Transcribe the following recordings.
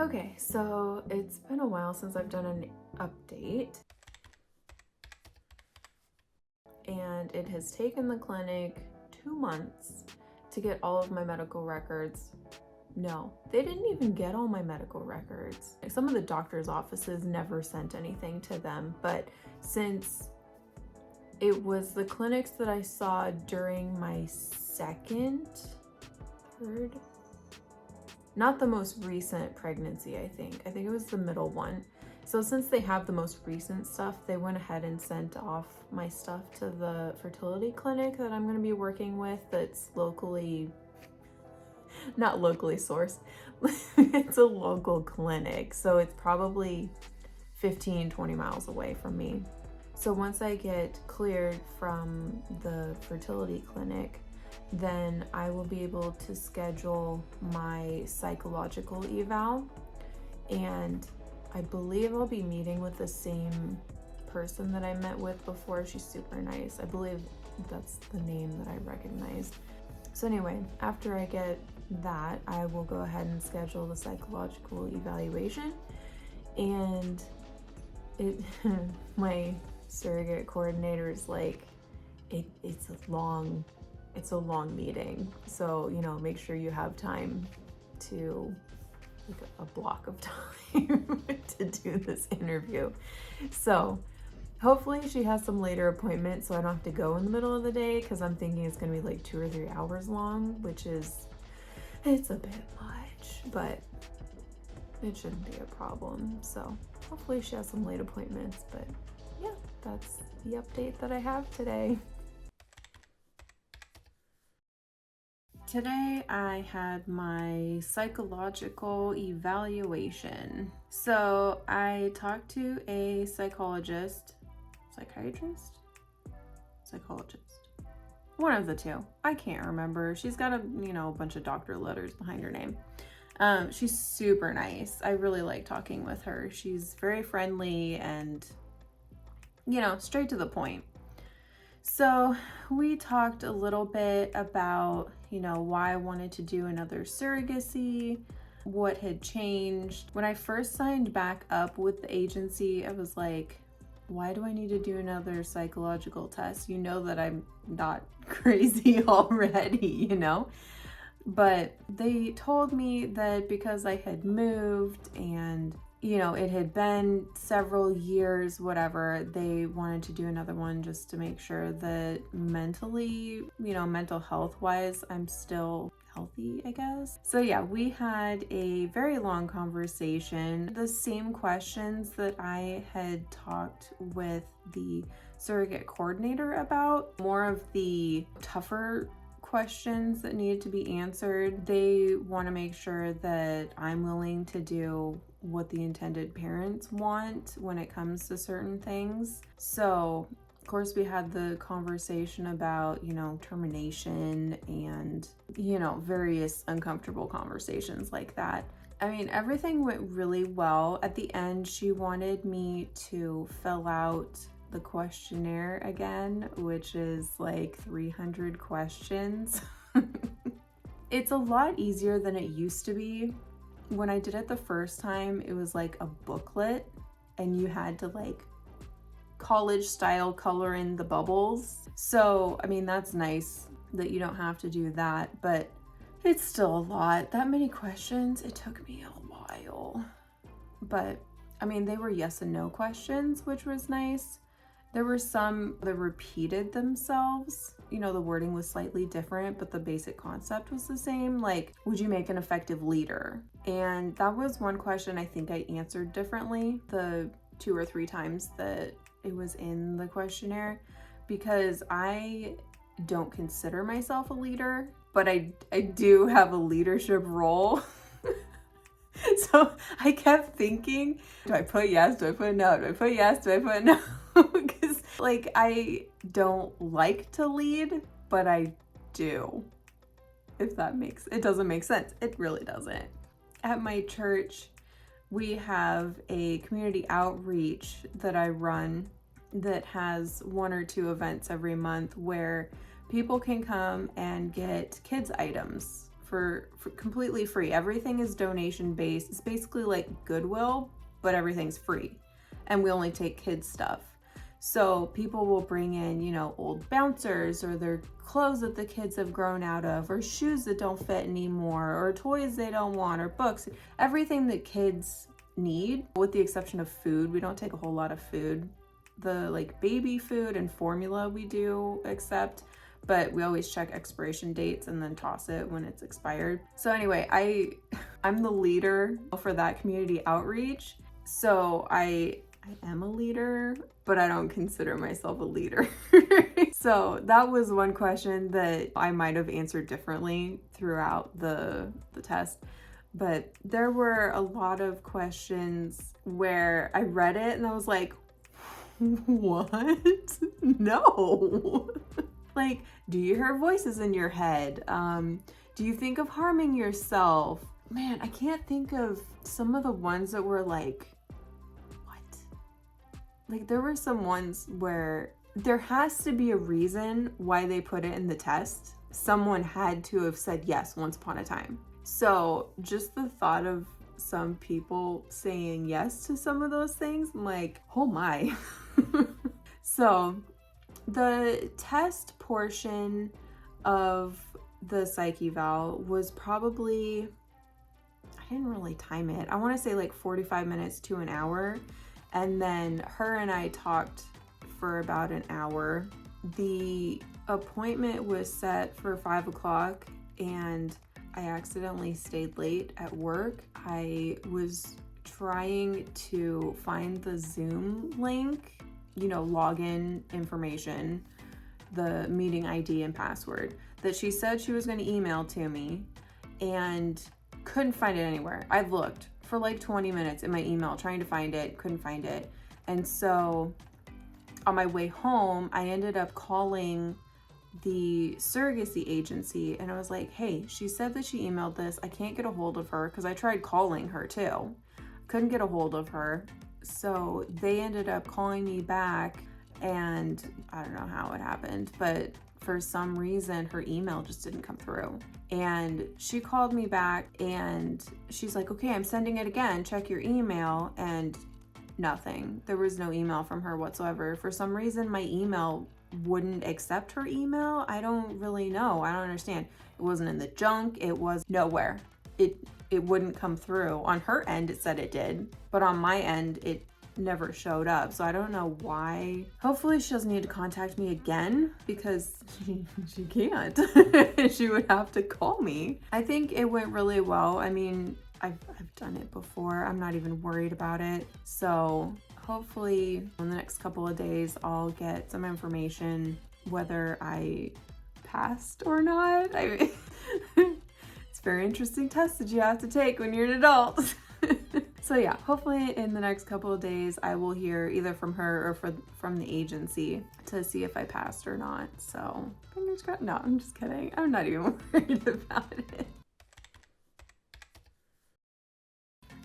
Okay, so it's been a while since I've done an update, and it has taken the clinic 2 months to get all of my medical records. No, they didn't even get all my medical records. Some of the doctor's offices never sent anything to them, but since it was the clinics that I saw during my third, not the most recent pregnancy, I think it was the middle one. So since they have the most recent stuff, they went ahead and sent off my stuff to the fertility clinic that I'm going to be working with, that's not locally sourced. It's a local clinic, so it's probably 15-20 miles away from me. So once I get cleared from the fertility clinic, then I will be able to schedule my psychological eval, and I believe I'll be meeting with the same person that I met with before. She's super nice. I believe that's the name that I recognized. So anyway, after I get that, I will go ahead and schedule the psychological evaluation, and my surrogate coordinator is like, it's a long meeting, so make sure you have time to, like, a block of time to do this interview. So hopefully she has some later appointments so I don't have to go in the middle of the day, because I'm thinking it's gonna be like 2 or 3 hours long, which it's a bit much, but it shouldn't be a problem. So hopefully she has some late appointments, but yeah, that's the update that I have today. Today I had my psychological evaluation. So I talked to a psychologist, one of the two. I can't remember. She's got a bunch of doctor letters behind her name. She's super nice. I really like talking with her. She's very friendly and straight to the point. So we talked a little bit about, why I wanted to do another surrogacy, what had changed. When I first signed back up with the agency, I was like, why do I need to do another psychological test? You know that I'm not crazy already, But they told me that because I had moved and it had been several years, whatever, they wanted to do another one just to make sure that mentally, mental health wise, I'm still healthy, I guess. So yeah, we had a very long conversation. The same questions that I had talked with the surrogate coordinator about, more of the tougher questions that needed to be answered. They want to make sure that I'm willing to do what the intended parents want when it comes to certain things. So of course we had the conversation about termination and various uncomfortable conversations like that. I mean, everything went really well. At the end, she wanted me to fill out the questionnaire again, which is like 300 questions. It's a lot easier than it used to be. When I did it the first time, it was like a booklet and you had to like college style color in the bubbles. So, I mean, that's nice that you don't have to do that, but it's still a lot. That many questions, it took me a while. But I mean, they were yes and no questions, which was nice. There were some that repeated themselves. The wording was slightly different, but the basic concept was the same. Like, would you make an effective leader? And that was one question I think I answered differently the 2 or 3 times that it was in the questionnaire, because I don't consider myself a leader, but I do have a leadership role. So I kept thinking, do I put yes? Do I put no? Do I put yes? Do I put no? Because like, I don't like to lead, but I do. If it doesn't make sense. It really doesn't. At my church, we have a community outreach that I run that has 1 or 2 events every month where people can come and get kids items for completely free. Everything is donation based. It's basically like Goodwill, but everything's free. And we only take kids stuff. So people will bring in, you know, old bouncers or their clothes that the kids have grown out of, or shoes that don't fit anymore, or toys they don't want, or books, everything that kids need, with the exception of food. We don't take a whole lot of food. The like baby food and formula we do accept, but we always check expiration dates and then toss it when it's expired. So anyway, I'm the leader for that community outreach. So I am a leader, but I don't consider myself a leader. So that was one question that I might have answered differently throughout the test. But there were a lot of questions where I read it and I was like, what? No. Like, do you hear voices in your head? Do you think of harming yourself? Man, I can't think of some of the ones that were like, like there were some ones where there has to be a reason why they put it in the test. Someone had to have said yes once upon a time. So just the thought of some people saying yes to some of those things, I'm like, oh my. So the test portion of the psych eval was probably, I didn't really time it. I want to say like 45 minutes to an hour. And then her and I talked for about an hour. The appointment was set for 5 o'clock and I accidentally stayed late at work. I was trying to find the Zoom link, you know, login information, the meeting ID and password that she said she was going to email to me, and couldn't find it anywhere. I've looked for like 20 minutes in my email trying to find it, couldn't find it. And so on my way home, I ended up calling the surrogacy agency and I was like, hey, she said that she emailed this. I can't get a hold of her, because I tried calling her too. Couldn't get a hold of her. So they ended up calling me back, and I don't know how it happened, but for some reason her email just didn't come through. And she called me back and she's like, okay, I'm sending it again, check your email. And nothing. There was no email from her whatsoever. For some reason my email wouldn't accept her email. I don't really know. I don't understand. It wasn't in the junk. It was nowhere. It wouldn't come through. On her end it said it did, but on my end it never showed up. So I don't know why. Hopefully she doesn't need to contact me again, because she can't. She would have to call me. I think it went really well. I mean, I've done it before. I'm not even worried about it. So hopefully in the next couple of days I'll get some information whether I passed or not. It's a very interesting test that you have to take when you're an adult. So yeah, hopefully in the next couple of days I will hear either from her or from the agency to see if I passed or not. So fingers crossed. No, I'm just kidding. I'm not even worried about it.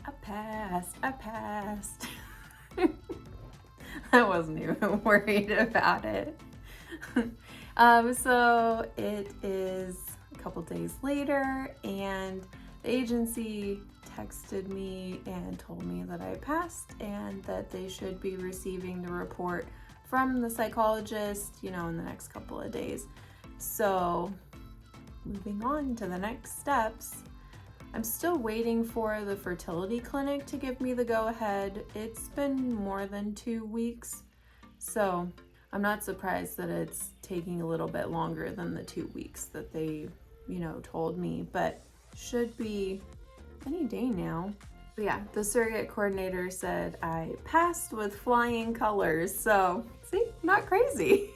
I passed. I wasn't even worried about it. So it is a couple days later and the agency texted me and told me that I passed and that they should be receiving the report from the psychologist, you know, in the next couple of days. So moving on to the next steps. I'm still waiting for the fertility clinic to give me the go-ahead. It's been more than 2 weeks, so I'm not surprised that it's taking a little bit longer than the 2 weeks that they, you know, told me, but should be any day now. But yeah, the surrogate coordinator said I passed with flying colors, so see, not crazy.